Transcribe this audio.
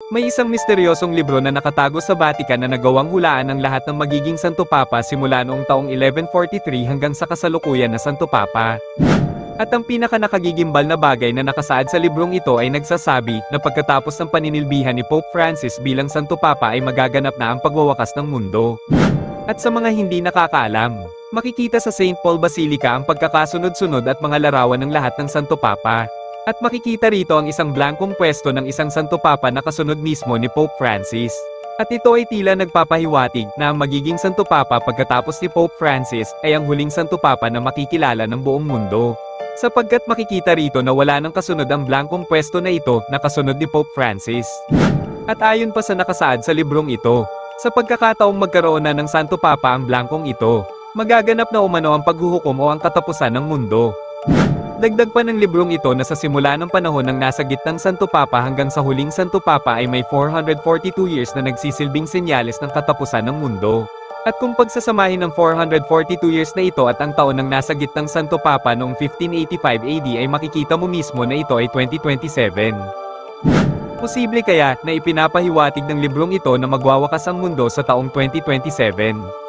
May isang misteryosong libro na nakatago sa Vatican na nagawang hulaan ang lahat ng magiging Santo Papa simula noong taong 1143 hanggang sa kasalukuyan na Santo Papa. At ang pinaka-nakagigimbal na bagay na nakasaad sa librong ito ay nagsasabi na pagkatapos ng paninilbihan ni Pope Francis bilang Santo Papa ay magaganap na ang pagwawakas ng mundo. At sa mga hindi nakakaalam, makikita sa St. Paul Basilica ang pagkakasunod-sunod at mga larawan ng lahat ng Santo Papa. At makikita rito ang isang blankong pwesto ng isang Santo Papa na kasunod mismo ni Pope Francis. At ito ay tila nagpapahiwatig na ang magiging Santo Papa pagkatapos ni Pope Francis ay ang huling Santo Papa na makikilala ng buong mundo. Sapagkat makikita rito na wala nang kasunod ang blankong pwesto na ito na kasunod ni Pope Francis. At ayon pa sa nakasaad sa librong ito, sa pagkakataong magkaroon na ng Santo Papa ang blankong ito, magaganap na umano ang paghuhukom o ang katapusan ng mundo. Dagdag pa ng librong ito na sa simula ng panahon ng nasa gitnang Santo Papa hanggang sa huling Santo Papa ay may 442 years na nagsisilbing senyales ng katapusan ng mundo. At kung pagsasamahin ng 442 years na ito at ang taon ng nasa gitnang Santo Papa noong 1585 AD ay makikita mo mismo na ito ay 2027. Posible kaya na ipinapahiwatig ng librong ito na magwawakas ang mundo sa taong 2027.